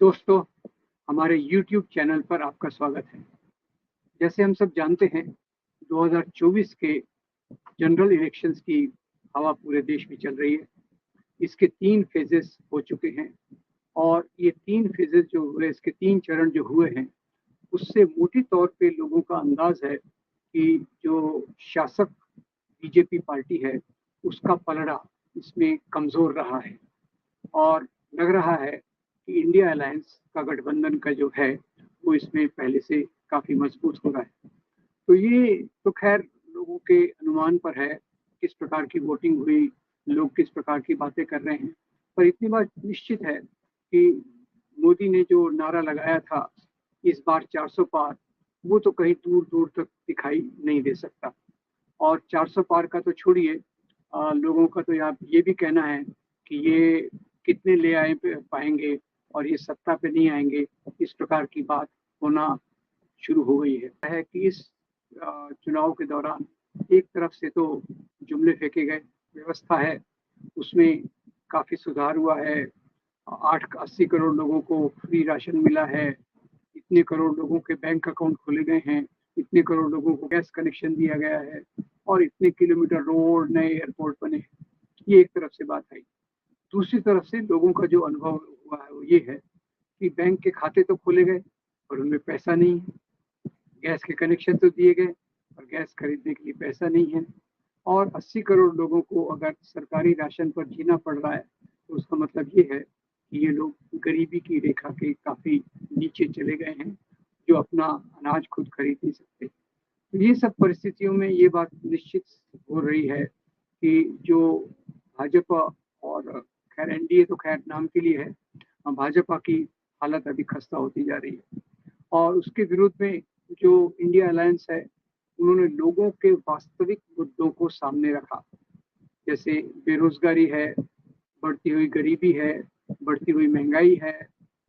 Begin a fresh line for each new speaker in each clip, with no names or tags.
दोस्तों, हमारे YouTube channel पर आपका स्वागत है। जैसे हम सब जानते हैं, 2024 के जनरल इलेक्शंस की हवा पूरे देश में चल रही है। इसके 3 फेजेस हो चुके हैं और ये 3 फेजेस जो हुए, इसके 3 चरण जो हुए हैं, उससे मोटे तौर पे लोगों का अंदाज है कि जो शासक बीजेपी पार्टी है, उसका पलड़ा इसमें कमज़ोर रहा है और लग रहा है कि इंडिया अलायंस का गठबंधन का जो है, वो इसमें पहले से काफ़ी मजबूत हो रहा है। तो ये तो खैर लोगों के अनुमान पर है, किस प्रकार की वोटिंग हुई, लोग किस प्रकार की बातें कर रहे हैं। पर इतनी बात निश्चित है कि मोदी ने जो नारा लगाया था, इस बार 400 पार, वो तो कहीं दूर-दूर तक दिखाई नहीं दे सकता। और 400 पार का तो छोड़िए, लोगों का तो यहाँ ये भी कहना है कि ये कितने ले आए पाएंगे और ये सत्ता पे नहीं आएंगे, इस प्रकार की बात होना शुरू हो गई है कि इस चुनाव के दौरान एक तरफ से तो जुमले फेंके गए, व्यवस्था है उसमें काफ़ी सुधार हुआ है, 8-80 करोड़ लोगों को फ्री राशन मिला है, इतने करोड़ लोगों के बैंक अकाउंट खोले गए हैं, इतने करोड़ लोगों को गैस कनेक्शन दिया गया है और इतने किलोमीटर रोड, नए एयरपोर्ट बने हैं। ये एक तरफ से बात आई। दूसरी तरफ से लोगों का जो अनुभव हुआ है वो ये है कि बैंक के खाते तो खोले गए और उनमें पैसा नहीं है, गैस के कनेक्शन तो दिए गए और गैस खरीदने के लिए पैसा नहीं है और 80 करोड़ लोगों को अगर सरकारी राशन पर जीना पड़ रहा है, तो उसका मतलब ये है कि ये लोग गरीबी की रेखा के काफ़ी नीचे चले गए हैं, जो अपना अनाज खुद खरीद नहीं सकते। तो ये सब परिस्थितियों में ये बात निश्चित हो रही है कि जो भाजपा और खैर एनडीए तो खैर नाम के लिए है, भाजपा की हालत अभी खस्ता होती जा रही है और उसके विरोध में जो इंडिया अलायंस है, उन्होंने लोगों के वास्तविक मुद्दों को सामने रखा। जैसे बेरोजगारी है, बढ़ती हुई गरीबी है, बढ़ती हुई महंगाई है,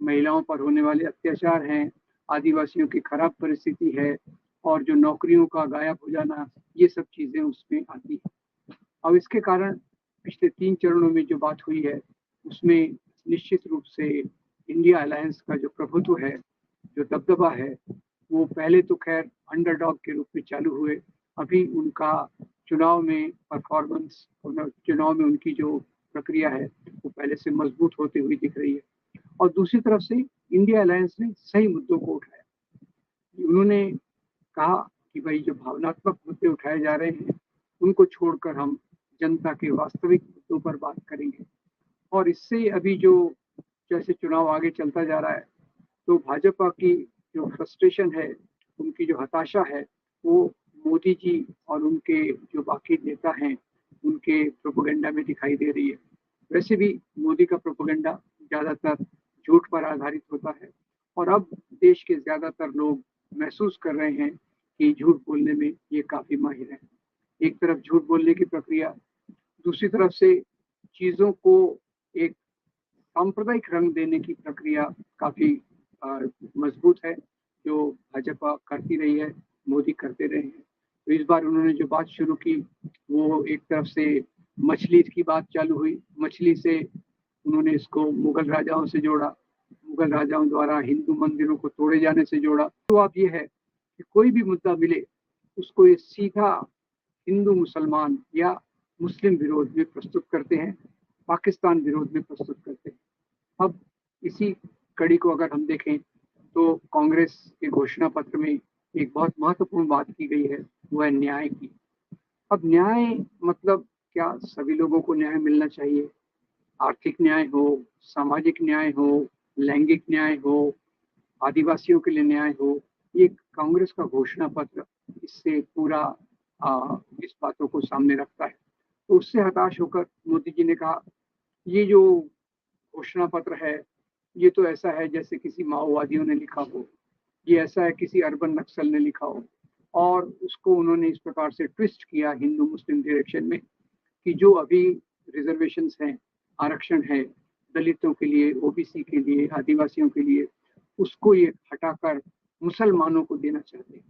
महिलाओं पर होने वाले अत्याचार हैं, आदिवासियों की खराब परिस्थिति है और जो नौकरियों का गायब हो जाना, ये सब चीज़ें उसमें आती हैं। अब इसके कारण पिछले 3 चरणों में जो बात हुई है, उसमें निश्चित रूप से इंडिया अलायंस का जो प्रभुत्व है, जो दबदबा है, वो पहले तो खैर अंडरडॉग के रूप में चालू हुए। अभी उनका चुनाव में परफॉर्मेंस, चुनाव में उनकी जो प्रक्रिया है, वो पहले से मजबूत होती हुई दिख रही है और दूसरी तरफ से इंडिया अलायंस ने सही मुद्दों को उठाया। उन्होंने कहा कि भाई जो भावनात्मक मुद्दे उठाए जा रहे हैं, उनको छोड़कर हम जनता के वास्तविक मुद्दों पर बात करेंगे और इससे अभी जो जैसे चुनाव आगे चलता जा रहा है, तो भाजपा की जो फ्रस्ट्रेशन है, उनकी जो हताशा है, वो मोदी जी और उनके जो बाकी नेता हैं, उनके प्रोपेगेंडा में दिखाई दे रही है। वैसे भी मोदी का प्रोपेगेंडा ज़्यादातर झूठ पर आधारित होता है और अब देश के ज़्यादातर लोग महसूस कर रहे हैं कि झूठ बोलने में ये काफ़ी माहिर हैं। एक तरफ झूठ बोलने की प्रक्रिया, दूसरी तरफ से चीज़ों को एक सांप्रदायिक रंग देने की प्रक्रिया काफ़ी मजबूत है, जो भाजपा करती रही है, मोदी करते रहे हैं। तो इस बार उन्होंने जो बात शुरू की, वो एक तरफ से मछली की बात चालू हुई, मछली से उन्होंने इसको मुगल राजाओं से जोड़ा, मुगल राजाओं द्वारा हिंदू मंदिरों को तोड़े जाने से जोड़ा। तो अब ये है कि कोई भी मुद्दा मिले, उसको ये सीधा हिंदू मुसलमान या मुस्लिम विरोध में प्रस्तुत करते हैं, पाकिस्तान विरोध में प्रस्तुत करते हैं। अब इसी कड़ी को अगर हम देखें, तो कांग्रेस के घोषणा पत्र में एक बहुत महत्वपूर्ण बात की गई है, वो है न्याय की। अब न्याय मतलब क्या, सभी लोगों को न्याय मिलना चाहिए, आर्थिक न्याय हो, सामाजिक न्याय हो, लैंगिक न्याय हो, आदिवासियों के लिए न्याय हो। ये कांग्रेस का घोषणा पत्र इससे पूरा इस बातों को सामने रखता है। तो उससे हताश होकर मोदी जी ने कहा, ये जो घोषणा पत्र है, ये तो ऐसा है जैसे किसी माओवादियों ने लिखा हो, ये ऐसा है किसी अर्बन नक्सल ने लिखा हो और उसको उन्होंने इस प्रकार से ट्विस्ट किया हिंदू मुस्लिम डायरेक्शन में कि जो अभी रिजर्वेशंस हैं, आरक्षण है दलितों के लिए, ओबीसी के लिए, आदिवासियों के लिए, उसको ये हटाकर मुसलमानों को देना चाहते हैं।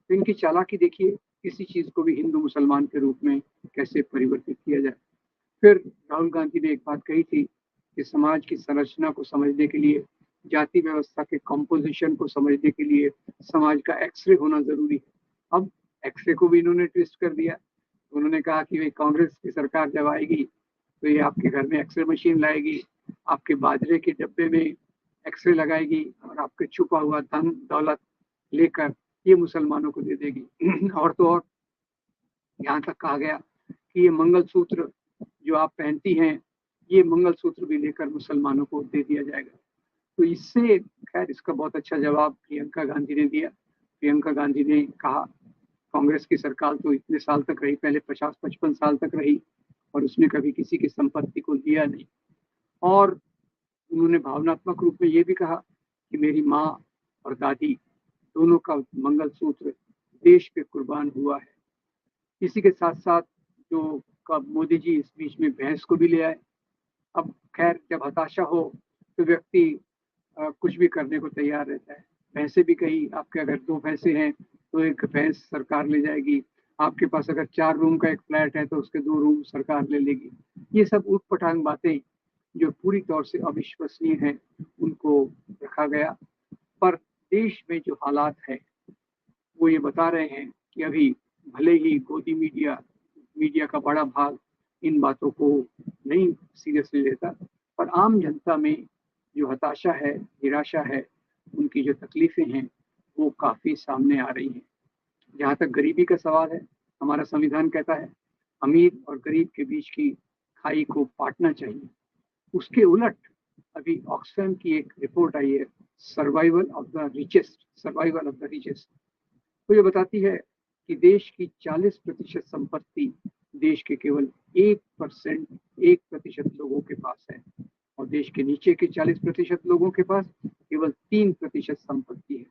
तो इनकी चालाकी देखिए, किसी चीज़ को भी हिंदू मुसलमान के रूप में कैसे परिवर्तित किया जाए। फिर राहुल गांधी ने एक बात कही थी कि समाज की संरचना को समझने के लिए जाति व्यवस्था के कंपोजिशन को समझने के लिए समाज का एक्सरे होना जरूरी है। अब एक्सरे को भी इन्होंने ट्विस्ट कर दिया। उन्होंने कहा कि भाई कांग्रेस की सरकार जब आएगी तो ये आपके घर में एक्सरे मशीन लाएगी, आपके बाजरे के डब्बे में एक्सरे लगाएगी और आपके छुपा हुआ धन दौलत लेकर ये मुसलमानों को दे देगी। और तो और यहाँ तक कहा गया कि ये मंगलसूत्र जो आप पहनती हैं, ये मंगलसूत्र भी लेकर मुसलमानों को दे दिया जाएगा। तो इससे खैर इसका बहुत अच्छा जवाब प्रियंका गांधी ने दिया। प्रियंका गांधी ने कहा कांग्रेस की सरकार तो इतने साल तक रही, पहले 50-55 साल तक रही और उसने कभी किसी की संपत्ति को लिया नहीं। और उन्होंने भावनात्मक रूप में ये भी कहा कि मेरी माँ और दादी दोनों का मंगलसूत्र देश पे कुर्बान हुआ है। इसी के साथ साथ जो कब मोदी जी इस बीच में भैंस को भी ले आए। अब खैर जब हताशा हो तो व्यक्ति कुछ भी करने को तैयार रहता है। भैंसे भी कही, आपके अगर 2 भैंसे हैं तो एक भैंस सरकार ले जाएगी, आपके पास अगर 4 रूम का एक फ्लैट है तो उसके 2 रूम सरकार ले लेगी। ये सब ऊटपटांग बातें जो पूरी तौर से अविश्वसनीय हैं उनको रखा गया। पर देश में जो हालात है वो ये बता रहे हैं कि अभी भले ही गोदी मीडिया का बड़ा भाग इन बातों को नहीं सीरियसली लेता, पर आम जनता में जो हताशा है, निराशा है, उनकी जो तकलीफें हैं वो काफ़ी सामने आ रही हैं। जहाँ तक गरीबी का सवाल है, हमारा संविधान कहता है अमीर और गरीब के बीच की खाई को पाटना चाहिए। उसके उलट अभी ऑक्सफैम की एक रिपोर्ट आई है, सर्वाइवल ऑफ द रिचेस्ट। तो ये बताती है कि देश की 40% संपत्ति देश के केवल 1% लोगों के पास है और देश के नीचे के 40% लोगों के पास केवल 3% संपत्ति है।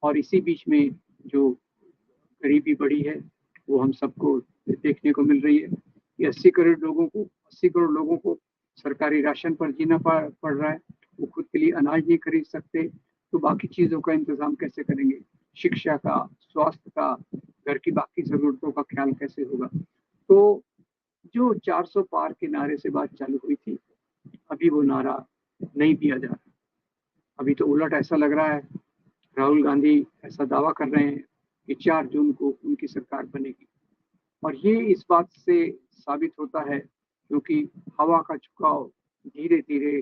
और इसी बीच में जो गरीबी बढ़ी है वो हम सबको देखने को मिल रही है कि 80 करोड़ लोगों को सरकारी राशन पर जीना पड़ रहा है। वो खुद के लिए अनाज नहीं खरीद सकते तो बाकी चीज़ों का इंतजाम कैसे करेंगे? शिक्षा का, स्वास्थ्य का, घर की बाकी ज़रूरतों का ख्याल कैसे होगा? तो जो 400 पार के नारे से बात चालू हुई थी, अभी वो नारा नहीं दिया जा रहा। अभी तो उलट ऐसा लग रहा है, राहुल गांधी ऐसा दावा कर रहे हैं कि 4 जून को उनकी सरकार बनेगी। और ये इस बात से साबित होता है क्योंकि हवा का झुकाव धीरे धीरे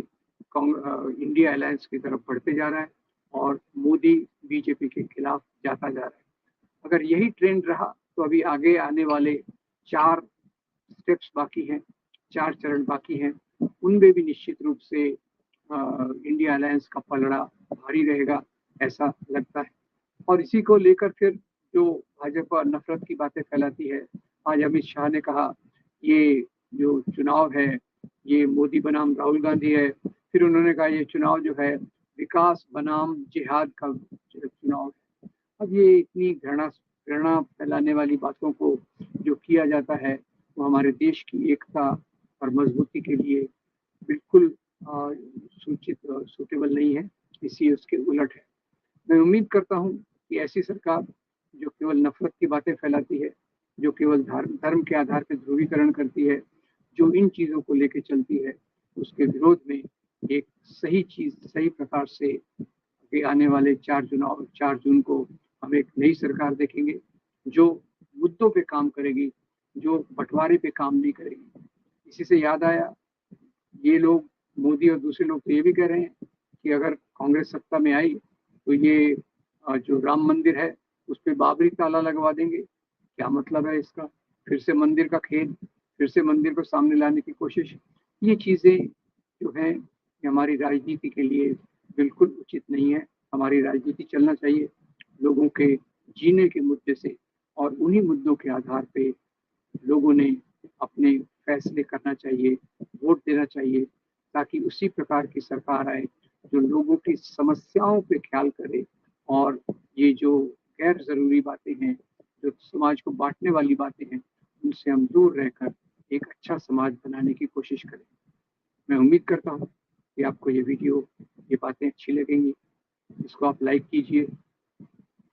इंडिया अलायंस की तरफ बढ़ते जा रहा है और मोदी बीजेपी के खिलाफ जाता जा रहा है। अगर यही ट्रेंड रहा तो अभी आगे आने वाले 4 स्टेप्स बाकी हैं, 4 चरण बाकी हैं, उनमें भी निश्चित रूप से इंडिया अलायंस का पलड़ा भारी रहेगा ऐसा लगता है। और इसी को लेकर फिर जो भाजपा नफरत की बातें फैलाती है, आज अमित शाह ने कहा ये जो चुनाव है ये मोदी बनाम राहुल गांधी है। फिर उन्होंने कहा ये चुनाव जो है विकास बनाम जिहाद का चुनाव है। अब ये इतनी घृणा फैलाने वाली बातों को जो किया जाता है वो हमारे देश की एकता और मजबूती के लिए बिल्कुल सूटेबल नहीं है, इसी उसके उलट है। मैं उम्मीद करता हूँ कि ऐसी सरकार जो केवल नफरत की बातें फैलाती है, जो केवल धर्म के आधार पर ध्रुवीकरण करती है, जो इन चीज़ों को लेकर चलती है, उसके विरोध में एक सही प्रकार से आने वाले 4 जून को हम एक नई सरकार देखेंगे जो मुद्दों पे काम करेगी, जो बंटवारे पे काम नहीं करेगी। इसी से याद आया, ये लोग मोदी और दूसरे लोग तो ये भी कह रहे हैं कि अगर कांग्रेस सत्ता में आई तो ये जो राम मंदिर है उस पर बाबरी ताला लगवा देंगे। क्या मतलब है इसका? फिर से मंदिर का खेल, फिर से मंदिर को सामने लाने की कोशिश। ये चीज़ें जो हैं हमारी राजनीति के लिए बिल्कुल उचित नहीं है। हमारी राजनीति चलना चाहिए लोगों के जीने के मुद्दे से और उन्हीं मुद्दों के आधार पे लोगों ने अपने फैसले करना चाहिए, वोट देना चाहिए ताकि उसी प्रकार की सरकार आए जो लोगों की समस्याओं पे ख्याल करे और ये जो गैर ज़रूरी बातें हैं, जो समाज को बांटने वाली बातें हैं, उनसे हम दूर रहकर एक अच्छा समाज बनाने की कोशिश करें। मैं उम्मीद करता हूँ कि आपको ये वीडियो, ये बातें अच्छी लगेंगी। इसको आप लाइक कीजिए,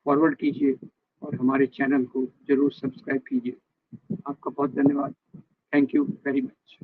फॉरवर्ड कीजिए और हमारे चैनल को ज़रूर सब्सक्राइब कीजिए। आपका बहुत धन्यवाद। Thank you very much.